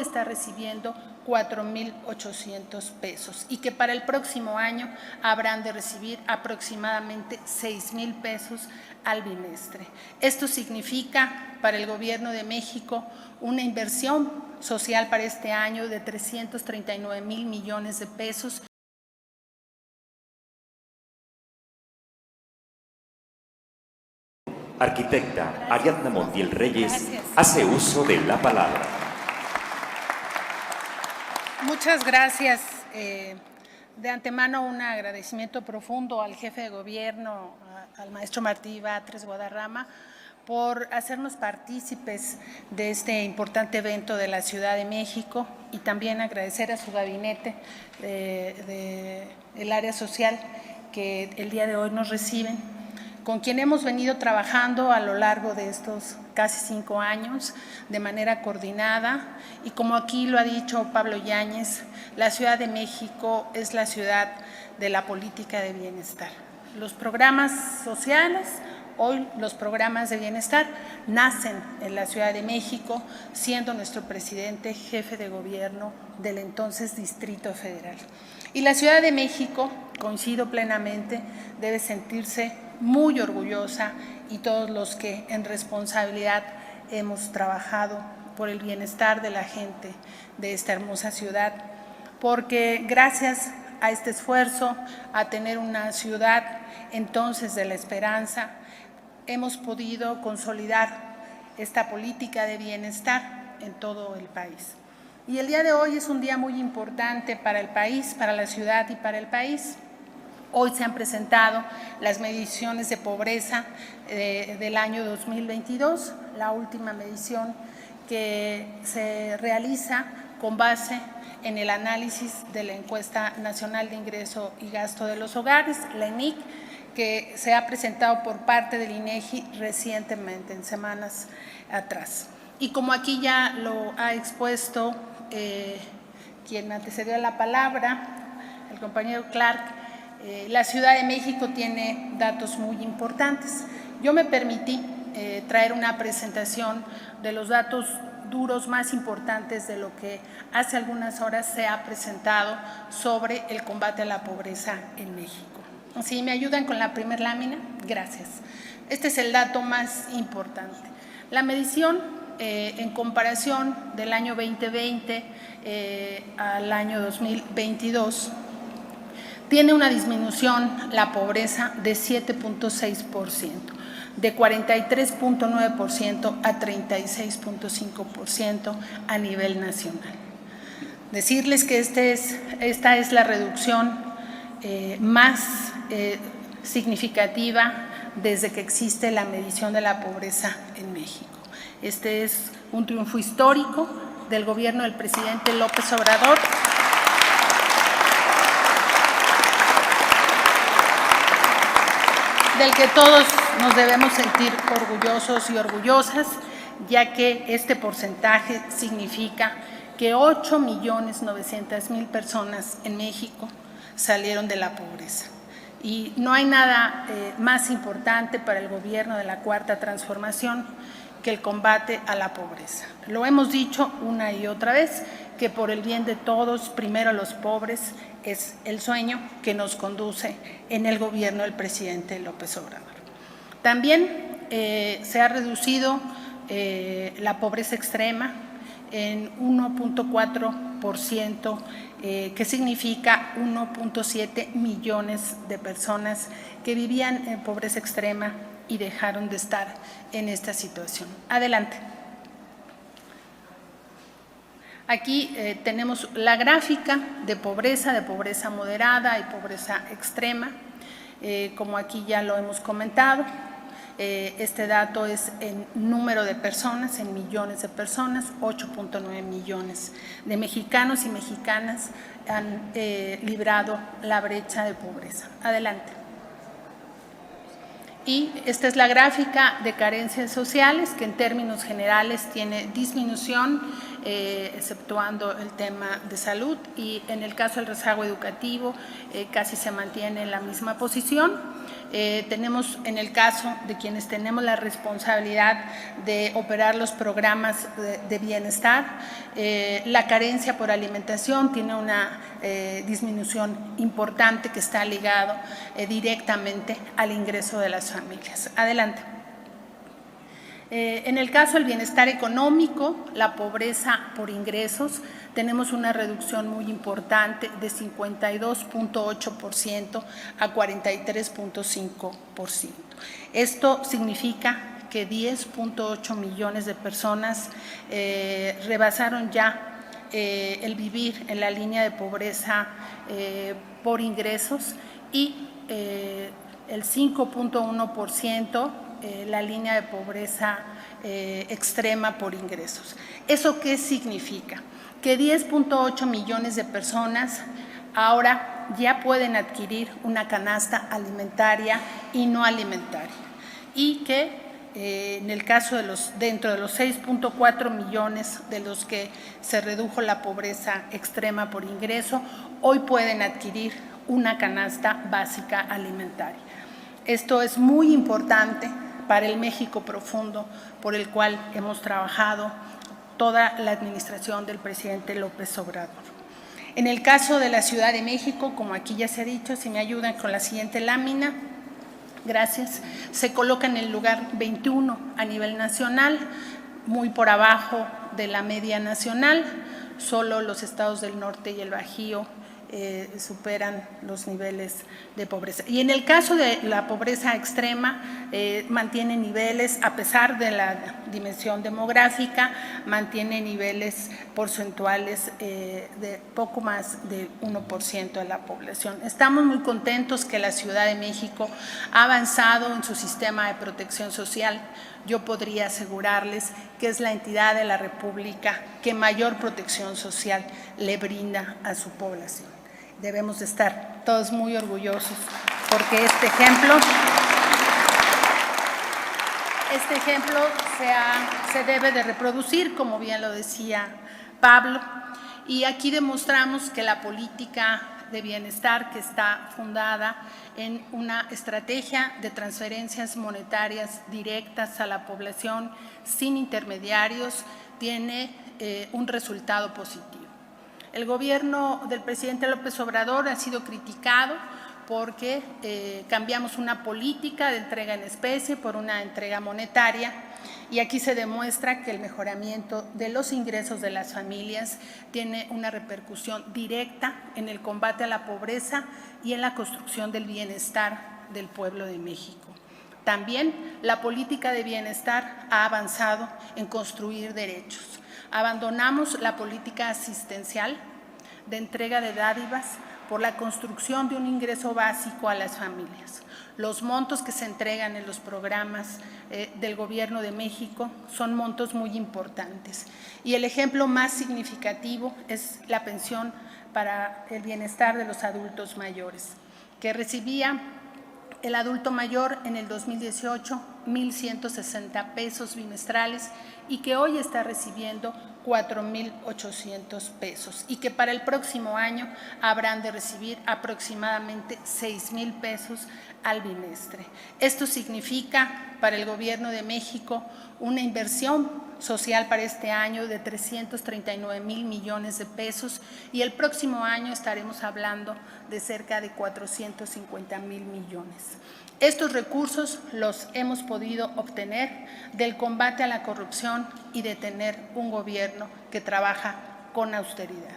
está recibiendo 4,800 pesos y que para el próximo año habrán de recibir aproximadamente 6,000 pesos al bimestre. Esto significa para el Gobierno de México una inversión social para este año de 339,000 millones de pesos. Arquitecta Ariadna Montiel Reyes hace uso de la palabra. Muchas gracias. De antemano, un agradecimiento profundo al jefe de gobierno, al maestro Martí Batres Guadarrama, por hacernos partícipes de este importante evento de la Ciudad de México, y también agradecer a su gabinete del área social que el día de hoy nos reciben, con quien hemos venido trabajando a lo largo de estos casi 5 años de manera coordinada. Y como aquí lo ha dicho Pablo Yáñez, la Ciudad de México es la ciudad de la política de bienestar. Los programas sociales, hoy los programas de bienestar, nacen en la Ciudad de México, siendo nuestro presidente jefe de gobierno del entonces Distrito Federal. Y la Ciudad de México, coincido plenamente, debe sentirse muy orgullosa, y todos los que en responsabilidad hemos trabajado por el bienestar de la gente de esta hermosa ciudad, porque gracias a este esfuerzo, a tener una ciudad entonces de la esperanza, hemos podido consolidar esta política de bienestar en todo el país. Y el día de hoy es un día muy importante para el país, para la ciudad y para el país. Hoy se han presentado las mediciones de pobreza del año 2022, la última medición que se realiza con base en el análisis de la Encuesta Nacional de Ingreso y Gasto de los Hogares, la ENIC, que se ha presentado por parte del INEGI recientemente, en semanas atrás. Y como aquí ya lo ha expuesto quien me antecedió a la palabra, el compañero Clark, la Ciudad de México tiene datos muy importantes. Yo me permití traer una presentación de los datos duros más importantes de lo que hace algunas horas se ha presentado sobre el combate a la pobreza en México. ¿Sí me ayudan con la primera lámina? Gracias. Este es el dato más importante. La medición en comparación del año 2020 al año 2022, tiene una disminución la pobreza de 7,6%, de 43,9% a 36,5% a nivel nacional. Decirles que esta es la reducción más significativa desde que existe la medición de la pobreza en México. Este es un triunfo histórico del gobierno del presidente López Obrador, del que todos nos debemos sentir orgullosos y orgullosas, ya que este porcentaje significa que 8,900,000 personas en México salieron de la pobreza. Y no hay nada más importante para el gobierno de la Cuarta Transformación que el combate a la pobreza. Lo hemos dicho una y otra vez, que por el bien de todos, primero los pobres, es el sueño que nos conduce en el gobierno del presidente López Obrador. También se ha reducido la pobreza extrema en 1,4%, que significa 1,7 millones de personas que vivían en pobreza extrema y dejaron de estar en esta situación. Adelante. Aquí tenemos la gráfica de pobreza moderada y pobreza extrema. Como aquí ya lo hemos comentado, este dato es en número de personas, en millones de personas, 8,9 millones de mexicanos y mexicanas han librado la brecha de pobreza. Adelante. Y esta es la gráfica de carencias sociales, que en términos generales tiene disminución, exceptuando el tema de salud, y en el caso del rezago educativo casi se mantiene en la misma posición. Tenemos, en el caso de quienes tenemos la responsabilidad de operar los programas de bienestar, la carencia por alimentación tiene una disminución importante que está ligado directamente al ingreso de las familias. Adelante. En el caso del bienestar económico, la pobreza por ingresos, tenemos una reducción muy importante de 52.8% a 43.5%. Esto significa que 10.8 millones de personas rebasaron ya el vivir en la línea de pobreza por ingresos y el 5.1% la línea de pobreza extrema por ingresos. ¿Eso qué significa? Que 10.8 millones de personas ahora ya pueden adquirir una canasta alimentaria y no alimentaria, y que en el caso de dentro de los 6.4 millones de los que se redujo la pobreza extrema por ingreso, hoy pueden adquirir una canasta básica alimentaria. Esto es muy importante para el México profundo por el cual hemos trabajado toda la administración del presidente López Obrador. En el caso de la Ciudad de México, como aquí ya se ha dicho, si me ayudan con la siguiente lámina, gracias, se coloca en el lugar 21 a nivel nacional, muy por abajo de la media nacional. Solo los estados del norte y el Bajío superan los niveles de pobreza. Y en el caso de la pobreza extrema, mantiene niveles, a pesar de la dimensión demográfica, mantiene niveles porcentuales de poco más del 1% de la población. Estamos muy contentos que la Ciudad de México ha avanzado en su sistema de protección social. Yo podría asegurarles que es la entidad de la República que mayor protección social le brinda a su población. Debemos de estar todos muy orgullosos porque este ejemplo se debe de reproducir, como bien lo decía Pablo, y aquí demostramos que la política de bienestar, que está fundada en una estrategia de transferencias monetarias directas a la población sin intermediarios, tiene un resultado positivo. El gobierno del presidente López Obrador ha sido criticado porque cambiamos una política de entrega en especie por una entrega monetaria, y aquí se demuestra que el mejoramiento de los ingresos de las familias tiene una repercusión directa en el combate a la pobreza y en la construcción del bienestar del pueblo de México. También la política de bienestar ha avanzado en construir derechos. Abandonamos la política asistencial de entrega de dádivas por la construcción de un ingreso básico a las familias. Los montos que se entregan en los programas del Gobierno de México son montos muy importantes, y el ejemplo más significativo es la pensión para el bienestar de los adultos mayores, que recibía el adulto mayor en el 2018 1,160 pesos bimestrales y que hoy está recibiendo 4,800 pesos, y que para el próximo año habrán de recibir aproximadamente 6,000 pesos al bimestre. Esto significa para el Gobierno de México una inversión social para este año de 339,000 millones de pesos, y el próximo año estaremos hablando de cerca de 450,000 millones. Estos recursos los hemos podido obtener del combate a la corrupción y de tener un gobierno que trabaja con austeridad,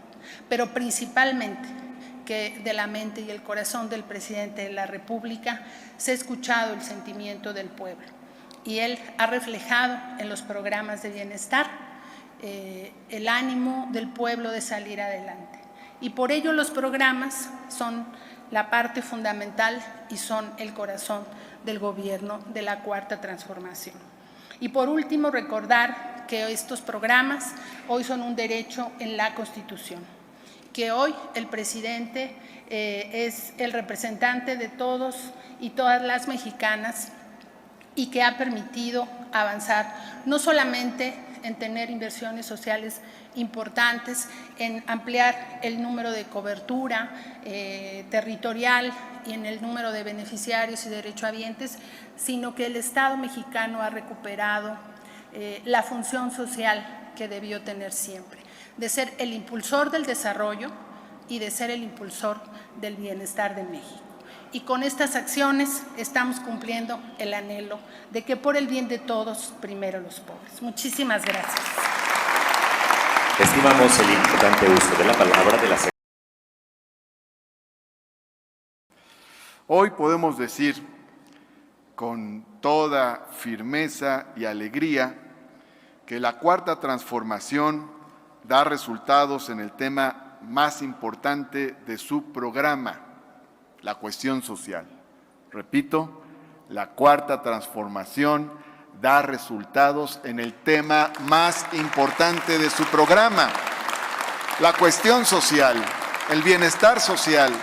pero principalmente que de la mente y el corazón del presidente de la República se ha escuchado el sentimiento del pueblo, y él ha reflejado en los programas de bienestar el ánimo del pueblo de salir adelante. Y por ello los programas son la parte fundamental y son el corazón del gobierno de la Cuarta Transformación. Y por último, recordar que estos programas hoy son un derecho en la Constitución, que hoy el presidente es el representante de todos y todas las mexicanas, y que ha permitido avanzar no solamente en tener inversiones sociales importantes, en ampliar el número de cobertura territorial y en el número de beneficiarios y derechohabientes, sino que el Estado mexicano ha recuperado la función social que debió tener siempre, de ser el impulsor del desarrollo y de ser el impulsor del bienestar de México. Y con estas acciones estamos cumpliendo el anhelo de que por el bien de todos, primero los pobres. Muchísimas gracias. Estimamos el importante uso de la palabra de la Secretaría. Hoy podemos decir con toda firmeza y alegría que la Cuarta Transformación da resultados en el tema más importante de su programa, la cuestión social. Repito, la Cuarta Transformación da resultados en el tema más importante de su programa, la cuestión social, el bienestar social.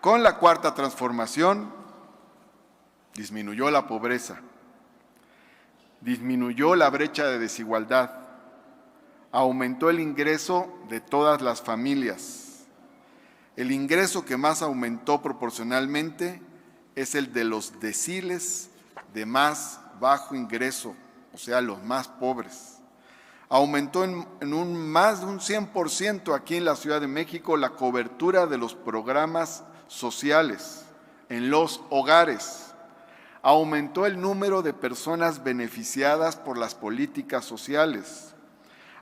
Con la Cuarta Transformación disminuyó la pobreza, disminuyó la brecha de desigualdad, aumentó el ingreso de todas las familias. El ingreso que más aumentó proporcionalmente es el de los deciles de más bajo ingreso, o sea, los más pobres. Aumentó en más de un 100% aquí en la Ciudad de México la cobertura de los programas sociales en los hogares. Aumentó el número de personas beneficiadas por las políticas sociales.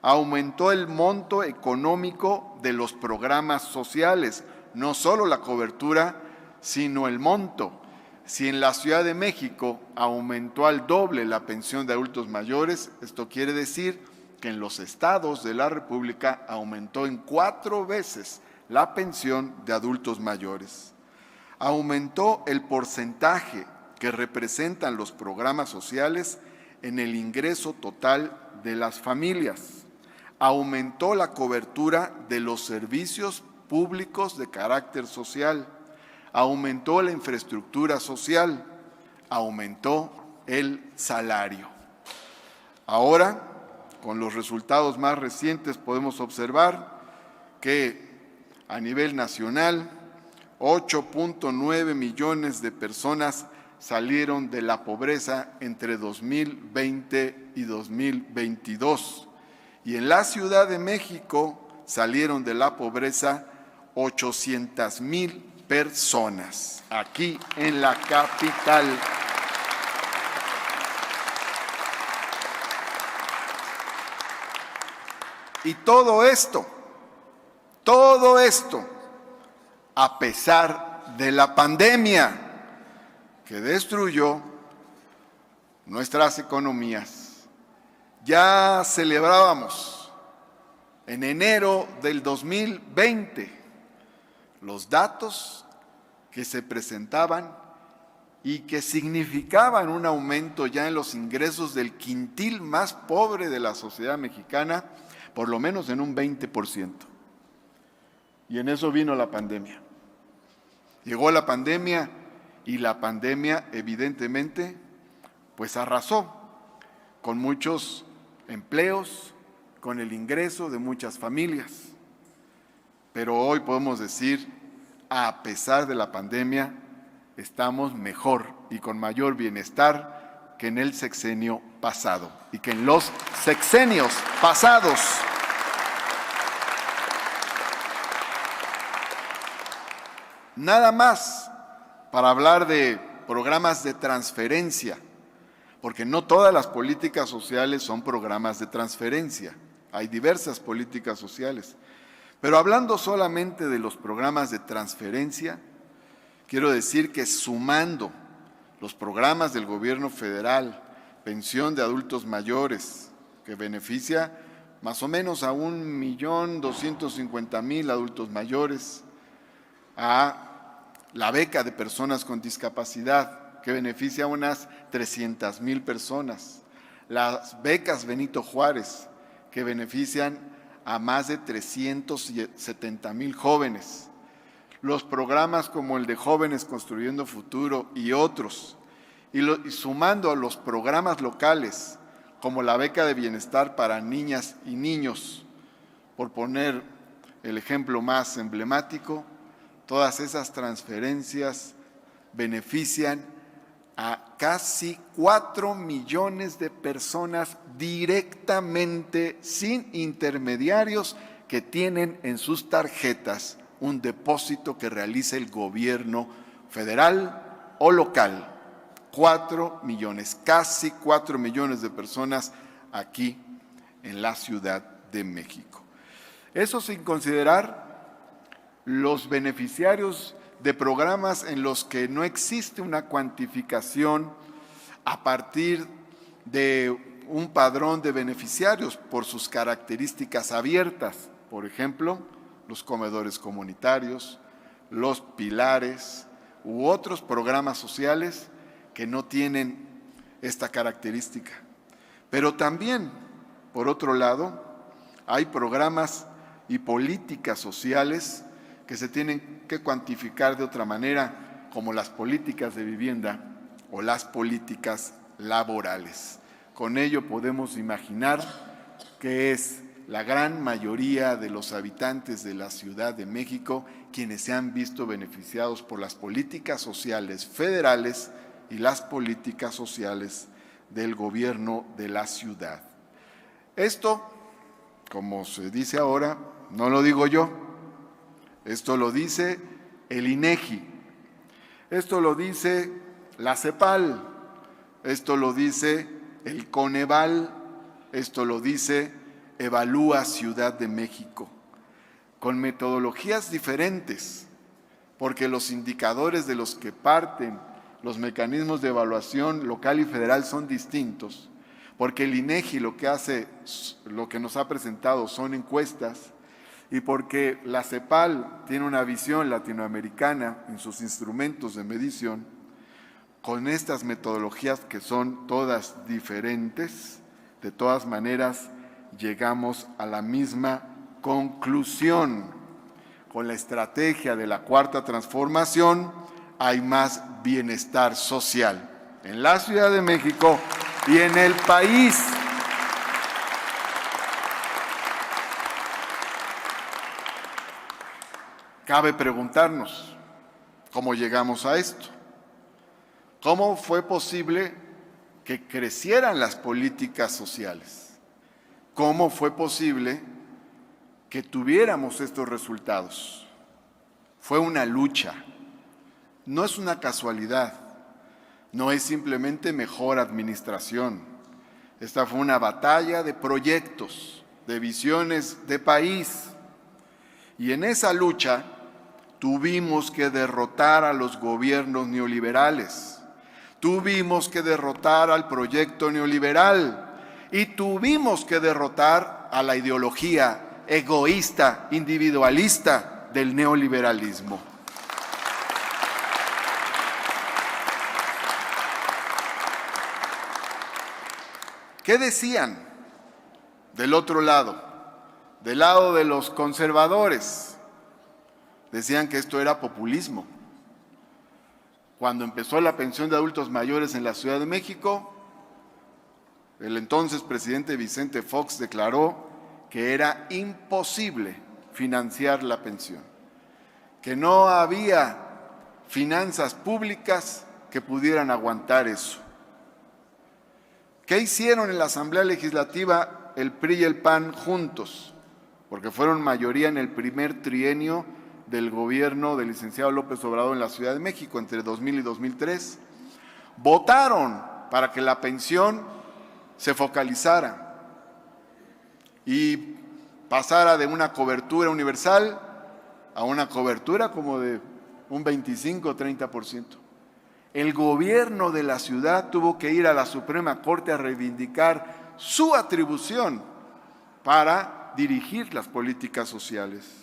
Aumentó el monto económico de los programas sociales, no solo la cobertura, sino el monto. Si en la Ciudad de México aumentó al doble la pensión de adultos mayores, esto quiere decir que en los estados de la República aumentó en 4 veces la pensión de adultos mayores. Aumentó el porcentaje que representan los programas sociales en el ingreso total de las familias. Aumentó la cobertura de los servicios públicos de carácter social. Aumentó la infraestructura social. Aumentó el salario. Ahora, con los resultados más recientes podemos observar que a nivel nacional 8.9 millones de personas salieron de la pobreza entre 2020 y 2022. Y en la Ciudad de México salieron de la pobreza 800,000 personas, aquí en la capital. Y todo esto, a pesar de la pandemia que destruyó nuestras economías. Ya celebrábamos en enero del 2020 los datos que se presentaban y que significaban un aumento ya en los ingresos del quintil más pobre de la sociedad mexicana, por lo menos en un 20%. Y en eso vino la pandemia. Llegó la pandemia y la pandemia evidentemente pues arrasó con muchos empleos, con el ingreso de muchas familias. Pero hoy podemos decir, a pesar de la pandemia, estamos mejor y con mayor bienestar que en el sexenio pasado y que en los sexenios pasados. Nada más para hablar de programas de transferencia, porque no todas las políticas sociales son programas de transferencia, hay diversas políticas sociales. Pero hablando solamente de los programas de transferencia, quiero decir que sumando los programas del gobierno federal, pensión de adultos mayores, que beneficia más o menos a 1.250.000 adultos mayores, a la beca de personas con discapacidad, que beneficia a unas 300,000 personas, las becas Benito Juárez, que benefician a más de 370,000 jóvenes, los programas como el de Jóvenes Construyendo Futuro y otros, y sumando a los programas locales, como la beca de bienestar para niñas y niños, por poner el ejemplo más emblemático, todas esas transferencias benefician a casi 4 millones de personas directamente, sin intermediarios, que tienen en sus tarjetas un depósito que realiza el gobierno federal o local. 4 millones, casi 4 millones de personas aquí en la Ciudad de México. Eso sin considerar los beneficiarios de programas en los que no existe una cuantificación a partir de un padrón de beneficiarios por sus características abiertas. Por ejemplo, los comedores comunitarios, los pilares u otros programas sociales que no tienen esta característica. Pero también, por otro lado, hay programas y políticas sociales que se tienen que cuantificar de otra manera, como las políticas de vivienda o las políticas laborales. Con ello podemos imaginar que es la gran mayoría de los habitantes de la Ciudad de México quienes se han visto beneficiados por las políticas sociales federales y las políticas sociales del gobierno de la ciudad. Esto, como se dice ahora, no lo digo yo, esto lo dice el INEGI, esto lo dice la CEPAL, esto lo dice el Coneval, esto lo dice Evalúa Ciudad de México, con metodologías diferentes, porque los indicadores de los que parten los mecanismos de evaluación local y federal son distintos, porque el INEGI lo que nos ha presentado son encuestas, y porque la CEPAL tiene una visión latinoamericana en sus instrumentos de medición. Con estas metodologías que son todas diferentes, de todas maneras llegamos a la misma conclusión. Con la estrategia de la Cuarta Transformación hay más bienestar social en la Ciudad de México y en el país. Cabe preguntarnos, ¿cómo llegamos a esto? ¿Cómo fue posible que crecieran las políticas sociales? ¿Cómo fue posible que tuviéramos estos resultados? Fue una lucha, no es una casualidad, no es simplemente mejor administración. Esta fue una batalla de proyectos, de visiones de país. Y en esa lucha tuvimos que derrotar a los gobiernos neoliberales, tuvimos que derrotar al proyecto neoliberal y tuvimos que derrotar a la ideología egoísta, individualista del neoliberalismo. ¿Qué decían del otro lado? Del lado de los conservadores. Decían que esto era populismo. Cuando empezó la pensión de adultos mayores en la Ciudad de México, el entonces presidente Vicente Fox declaró que era imposible financiar la pensión, que no había finanzas públicas que pudieran aguantar eso. ¿Qué hicieron en la Asamblea Legislativa el PRI y el PAN juntos? Porque fueron mayoría en el primer trienio del gobierno del licenciado López Obrador en la Ciudad de México, entre 2000 y 2003, votaron para que la pensión se focalizara y pasara de una cobertura universal a una cobertura como de un 25 o 30%. El gobierno de la ciudad tuvo que ir a la Suprema Corte a reivindicar su atribución para dirigir las políticas sociales.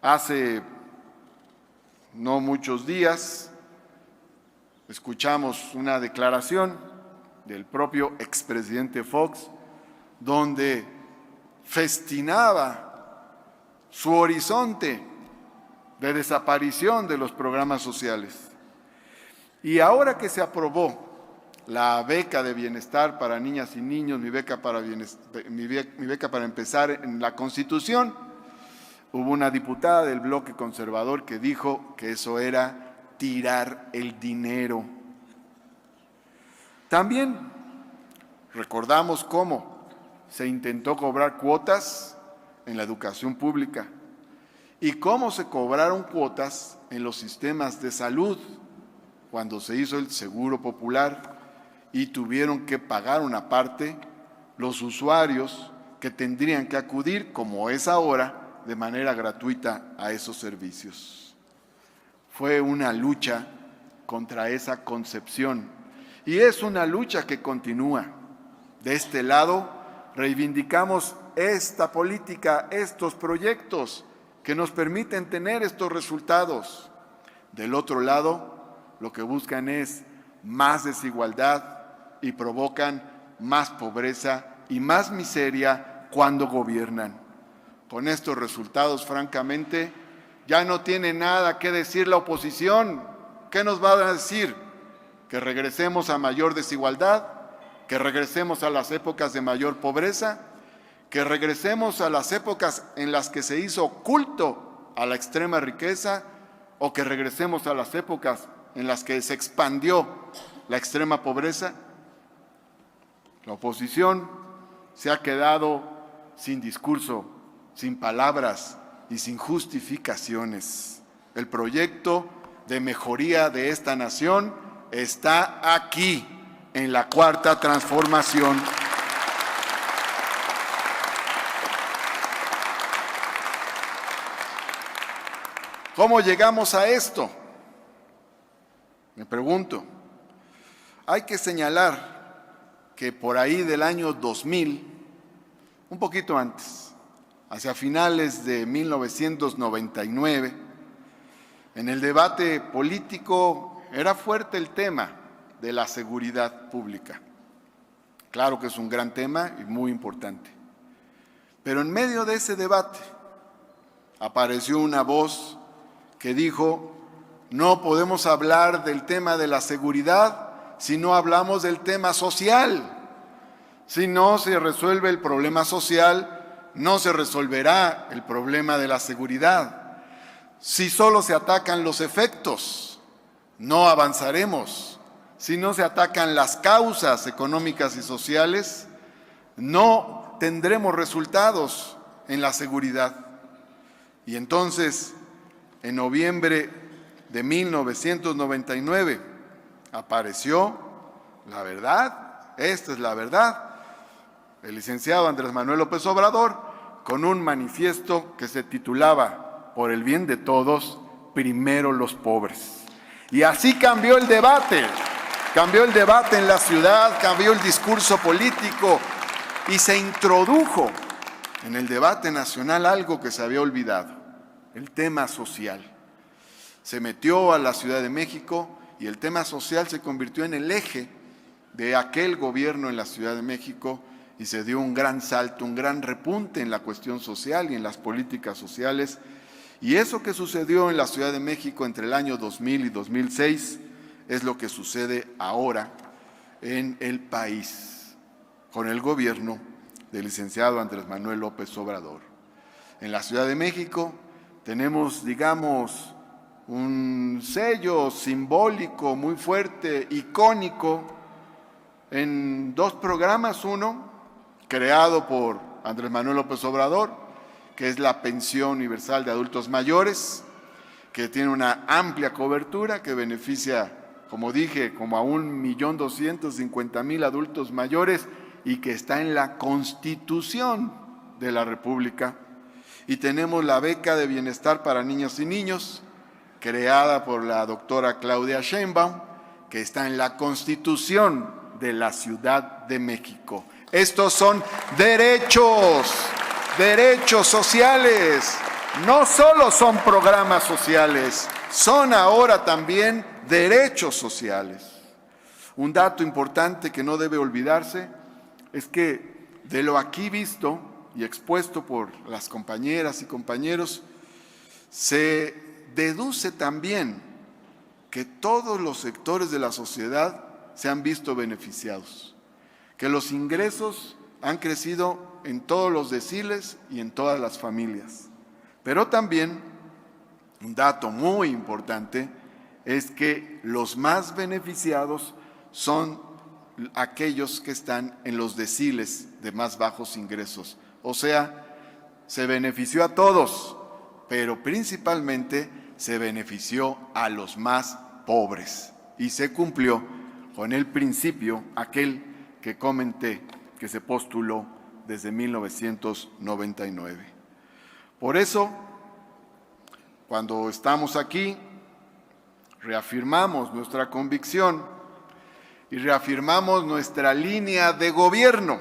Hace no muchos días escuchamos una declaración del propio expresidente Fox, donde festinaba su horizonte de desaparición de los programas sociales. Y ahora que se aprobó la beca de bienestar para niñas y niños, mi beca para empezar en la Constitución, hubo una diputada del bloque conservador que dijo que eso era tirar el dinero. También recordamos cómo se intentó cobrar cuotas en la educación pública y cómo se cobraron cuotas en los sistemas de salud cuando se hizo el Seguro Popular y tuvieron que pagar una parte los usuarios que tendrían que acudir, como es ahora, de manera gratuita a esos servicios. Fue una lucha contra esa concepción y es una lucha que continúa. De este lado, reivindicamos esta política, estos proyectos que nos permiten tener estos resultados. Del otro lado, lo que buscan es más desigualdad y provocan más pobreza y más miseria cuando gobiernan. Con estos resultados, francamente, ya no tiene nada que decir la oposición. ¿Qué nos va a decir? ¿Que regresemos a mayor desigualdad? ¿Que regresemos a las épocas de mayor pobreza? ¿Que regresemos a las épocas en las que se hizo culto a la extrema riqueza? ¿O que regresemos a las épocas en las que se expandió la extrema pobreza? La oposición se ha quedado sin discurso, sin palabras y sin justificaciones. El proyecto de mejoría de esta nación está aquí, en la Cuarta Transformación. ¿Cómo llegamos a esto? Me pregunto. Hay que señalar que por ahí del año 2000, un poquito antes, hacia finales de 1999, en el debate político era fuerte el tema de la seguridad pública. Claro que es un gran tema y muy importante. Pero en medio de ese debate apareció una voz que dijo: no podemos hablar del tema de la seguridad si no hablamos del tema social. Si no se resuelve el problema social, no se resolverá el problema de la seguridad. Si solo se atacan los efectos, no avanzaremos. Si no se atacan las causas económicas y sociales, no tendremos resultados en la seguridad. Y entonces, en noviembre de 1999, apareció la verdad, esta es la verdad, el licenciado Andrés Manuel López Obrador, con un manifiesto que se titulaba: por el bien de todos, primero los pobres. Y así cambió el debate en la ciudad, cambió el discurso político y se introdujo en el debate nacional algo que se había olvidado: el tema social. Se metió a la Ciudad de México y el tema social se convirtió en el eje de aquel gobierno en la Ciudad de México y se dio un gran salto, un gran repunte en la cuestión social y en las políticas sociales. Y eso que sucedió en la Ciudad de México entre el año 2000 y 2006 es lo que sucede ahora en el país con el gobierno del licenciado Andrés Manuel López Obrador. En la Ciudad de México tenemos, digamos, un sello simbólico muy fuerte, icónico, en dos programas. Uno, creado por Andrés Manuel López Obrador, que es la Pensión Universal de Adultos Mayores, que tiene una amplia cobertura, que beneficia, como dije, como a 1.250.000 adultos mayores y que está en la Constitución de la República. Y tenemos la Beca de Bienestar para Niños y Niños, creada por la doctora Claudia Sheinbaum, que está en la Constitución de la Ciudad de México. Estos son derechos sociales. No solo son programas sociales, son ahora también derechos sociales. Un dato importante que no debe olvidarse es que de lo aquí visto y expuesto por las compañeras y compañeros, se deduce también que todos los sectores de la sociedad se han visto beneficiados, que los ingresos han crecido en todos los deciles y en todas las familias. Pero también un dato muy importante es que los más beneficiados son aquellos que están en los deciles de más bajos ingresos. O sea, se benefició a todos, pero principalmente se benefició a los más pobres. Y se cumplió con el principio, aquel que comenté, que se postuló desde 1999. Por eso, cuando estamos aquí, reafirmamos nuestra convicción y reafirmamos nuestra línea de gobierno,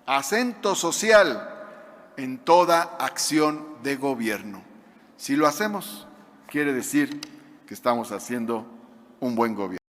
acento social en toda acción de gobierno. Si lo hacemos, quiere decir que estamos haciendo un buen gobierno.